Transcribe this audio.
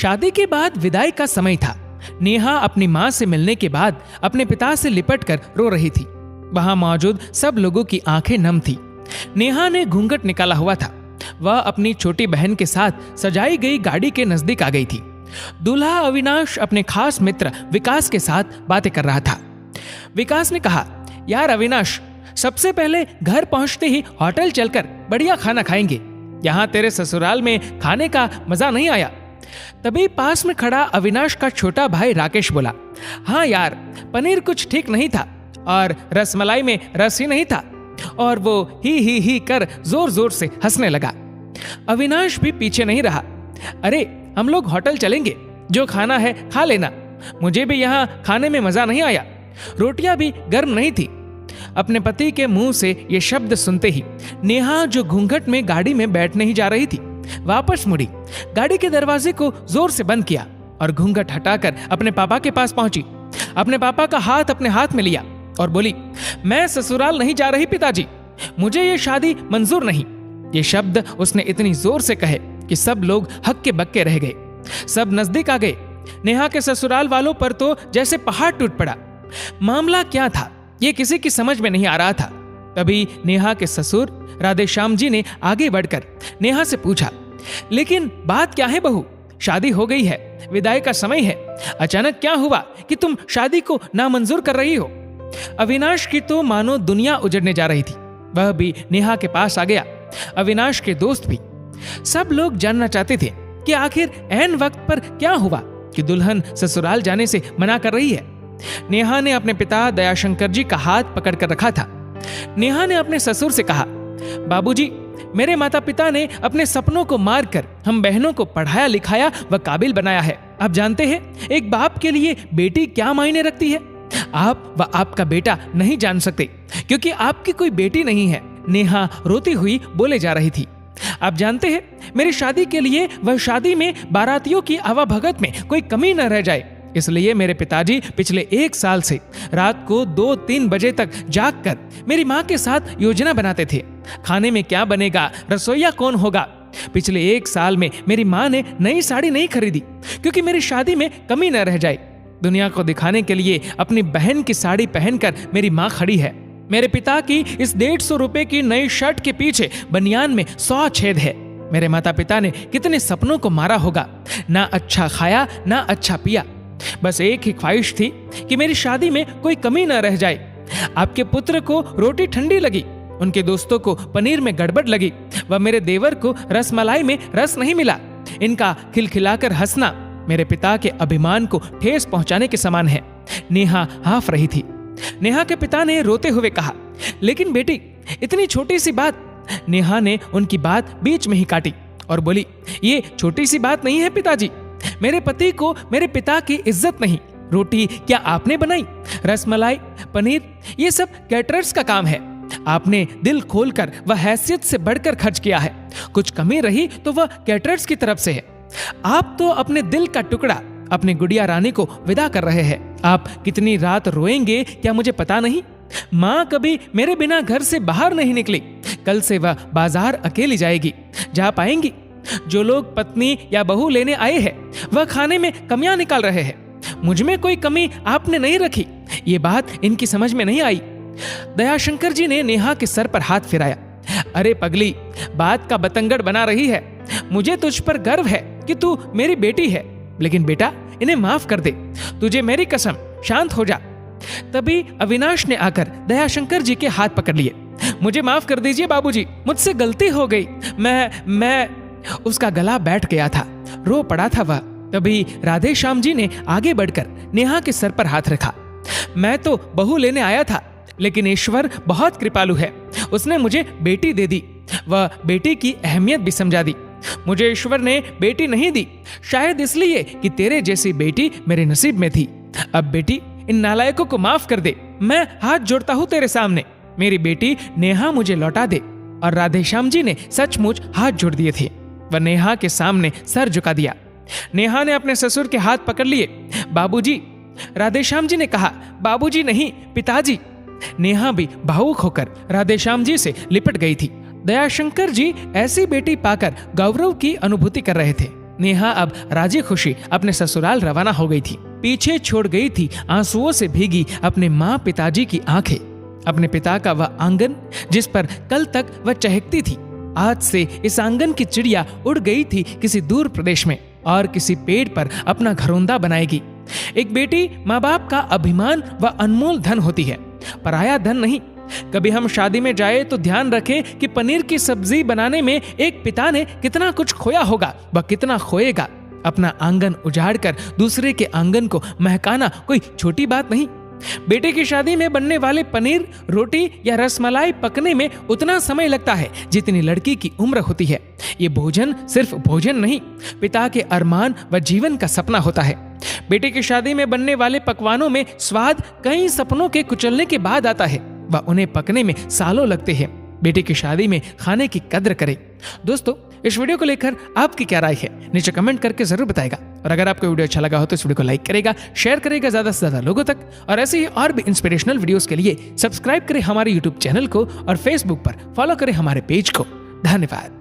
शादी के बाद विदाई का समय था। नेहा अपनी मां से मिलने के बाद अपने पिता से लिपट कर रो रही थी। वहां मौजूद सब लोगों की आंखें नम थी। नेहा ने घूंघट निकाला हुआ था। वह अपनी छोटी बहन के साथ सजाई गई गाड़ी के नजदीक आ गई थी। दूल्हा अविनाश अपने खास मित्र विकास के साथ बातें कर रहा था। विकास ने कहा, यार अविनाश, सबसे पहले घर पहुंचते ही होटल चलकर बढ़िया खाना खाएंगे। यहां तेरे ससुराल में खाने का मजा नहीं आया। तभी पास में खड़ा अविनाश का छोटा भाई राकेश बोला, हाँ यार, पनीर कुछ ठीक नहीं था और रसमलाई में रस ही नहीं था। और वो ही कर जोर जोर से हंसने लगा। अविनाश भी पीछे नहीं रहा। अरे हम लोग होटल चलेंगे, जो खाना है खा लेना। मुझे भी यहाँ खाने में मजा नहीं आया, रोटियां भी गर्म नहीं थी। अपने पति के मुंह से ये शब्द सुनते ही नेहा, जो घूंघट में गाड़ी में बैठने ही जा रही थी, वापस मुड़ी, गाड़ी के दरवाजे को जोर से बंद किया और घूंघट हटाकर अपने पापा के पास पहुंची। अपने पापा का हाथ अपने हाथ में लिया और बोली, मैं ससुराल नहीं जा रही पिताजी, मुझे ये शादी मंजूर नहीं। ये शब्द उसने इतनी जोर से कहे कि सब लोग हक्के बक्के रह गए। सब नजदीक आ गए। नेहा के ससुराल वालों पर तो जैसे पहाड़ टूट पड़ा। मामला क्या था ये किसी की समझ में नहीं आ रहा था। तभी नेहा के ससुर राधेश्याम जी ने आगे बढ़कर नेहा से पूछा, लेकिन बात क्या है बहू? शादी हो गई है, विदाई का समय है, अचानक क्या हुआ कि तुम शादी को नामंजूर कर रही हो? अविनाश की तो मानो दुनिया उजड़ने जा रही थी। वह भी नेहा के पास आ गया, अविनाश के दोस्त भी। सब लोग जानना चाहते थे कि आखिर ऐन वक्त पर क्या हुआ कि दुल्हन ससुराल जाने से मना कर रही है। नेहा ने अपने पिता दयाशंकर जी का हाथ पकड़कर रखा था। नेहा ने अपने ससुर से कहा, बाबूजी, मेरे माता पिता ने अपने सपनों को मारकर हम बहनों को पढ़ाया लिखाया व काबिल बनाया है। आप जानते हैं एक बाप के लिए बेटी क्या मायने रखती है। आप व आपका बेटा नहीं जान सकते क्योंकि आपकी कोई बेटी नहीं है। नेहा रोती हुई बोले जा रही थी। आप जानते हैं मेरी शादी के लिए वह शादी में बारातियों की आवाभगत में कोई कमी न रह जाए, इसलिए मेरे पिताजी पिछले 1 साल से रात को 2-3 बजे तक जाग कर मेरी माँ के साथ योजना बनाते थे। खाने में क्या बनेगा, रसोईया कौन होगा। पिछले 1 साल में मेरी माँ ने नई साड़ी नहीं खरीदी क्योंकि मेरी शादी में कमी न रह जाए। दुनिया को दिखाने के लिए अपनी बहन की साड़ी पहनकर मेरी माँ खड़ी है। मेरे पिता की इस 150 रुपए की नई शर्ट के पीछे बनियान में 100 छेद है। मेरे माता पिता ने कितने सपनों को मारा होगा, ना अच्छा खाया ना अच्छा पिया। बस एक ही ख्वाहिश थी कि मेरी शादी में कोई कमी न रह जाए। आपके पुत्र को रोटी ठंडी लगी, उनके दोस्तों को पनीर में गड़बड़ लगी व मेरे देवर को रसमलाई में रस नहीं मिला। इनका खिलखिलाकर हंसना मेरे पिता के अभिमान को ठेस पहुंचाने के समान है। नेहा हाफ रही थी। नेहा के पिता ने रोते हुए कहा, लेकिन बेटी, इतनी छोटी सी बात। नेहा ने उनकी बात बीच में ही काटी और बोली, ये छोटी सी बात नहीं है पिताजी। मेरे पति को मेरे पिता की इज्जत नहीं। रोटी क्या आपने बनाई? रसमलाई, पनीर, ये सब कैटरर्स का काम है। आपने दिल खोलकर व हैसियत से बढ़कर खर्च किया है। कुछ कमी रही तो वह कैटरर्स की तरफ से है। आप तो अपने दिल का टुकड़ा अपनी गुड़िया रानी को विदा कर रहे हैं। आप कितनी रात रोएंगे क्या मुझे पता नहीं। माँ कभी मेरे बिना घर से बाहर नहीं निकली। कल से वह बाजार अकेली जाएगी। जा पाएंगी? जो लोग पत्नी या बहू लेने आए हैं वह खाने में कमियां निकाल रहे हैं। मुझ में कोई कमी आपने नहीं रखी। ये बात इनकी समझ में नहीं आई। दयाशंकर जी ने नेहा के सर पर हाथ फिराया। अरे पगली, बात का बतंगड़ बना रही है। मुझे तुझ पर गर्व है कि तू मेरी बेटी है, लेकिन बेटा इन्हें माफ कर दे। तुझे मेरी कसम, शांत हो जा। तभी अविनाश ने आकर दयाशंकर जी के हाथ पकड़ लिए। मुझे माफ कर दीजिए बाबूजी, मुझसे गलती हो गई। मैं उसका गला बैठ गया था, रो पड़ा था वह। तभी राधेश्याम जी ने आगे बढ़कर नेहा के सर पर हाथ रखा। मैं तो बहू लेने आया था, लेकिन ईश्वर बहुत कृपालु है। उसने मुझे बेटी दे दी, वह बेटी की अहमियत भी समझा दी। मुझे ईश्वर ने बेटी नहीं दी, शायद इसलिए कि तेरे जैसी बेटी मेरे नसीब में थी। अब बेटी, इन नालायकों को माफ कर दे। मैं हाथ जोड़ता हूँ तेरे सामने। मेरी बेटी नेहा मुझे लौटा दे। और राधेश्याम जी ने सचमुच हाथ जोड़ दिए थे। वह नेहा के सामने सर झुका दिया। नेहा ने अपने ससुर के हाथ पकड़ लिए। बाबूजी, राधेश्याम जी ने कहा। बाबूजी नहीं, पिताजी। नेहा भी भावुक होकर राधेश्याम जी से लिपट गई थी। दयाशंकर जी ऐसी बेटी पाकर गौरव की अनुभूति कर रहे थे। नेहा अब राजी खुशी अपने ससुराल रवाना हो गई थी। पीछे छोड़ गई थी आंसुओं से भीगी अपने माँ पिताजी की आंखें, अपने पिता का वह आंगन जिस पर कल तक वह चहकती थी। आज से इस आंगन की चिड़िया उड़ गई थी किसी दूर प्रदेश में और किसी पेड़ पर अपना घरौंदा बनाएगी। एक बेटी माँ बाप का अभिमान व अनमोल धन होती है, पराया धन नहीं। कभी हम शादी में जाए तो ध्यान रखें कि पनीर की सब्जी बनाने में एक पिता ने कितना कुछ खोया होगा व कितना खोएगा। अपना आंगन उजाड़कर दूसरे के आंगन को महकाना कोई छोटी बात नहीं। बेटे की शादी में बनने वाले पनीर, रोटी या रसमलाई पकने में उतना समय लगता है जितनी लड़की की उम्र होती है। ये भोजन सिर्फ भोजन नहीं, पिता के अरमान व जीवन का सपना होता है। बेटे की शादी में बनने वाले पकवानों में स्वाद कई सपनों के कुचलने के बाद आता है व उन्हें पकने में सालों लगते हैं। बेटे की शादी में खाने की कद्र करें। दोस्तों, इस वीडियो को लेकर आपकी क्या राय है नीचे कमेंट करके जरूर बताएगा। और अगर आपको वीडियो अच्छा लगा हो तो इस वीडियो को लाइक करेगा, शेयर करेगा ज्यादा से ज्यादा लोगों तक। और ऐसे ही और भी इंस्पिरेशनल वीडियोस के लिए सब्सक्राइब करें हमारे यूट्यूब चैनल को और फेसबुक पर फॉलो करें हमारे पेज को। धन्यवाद।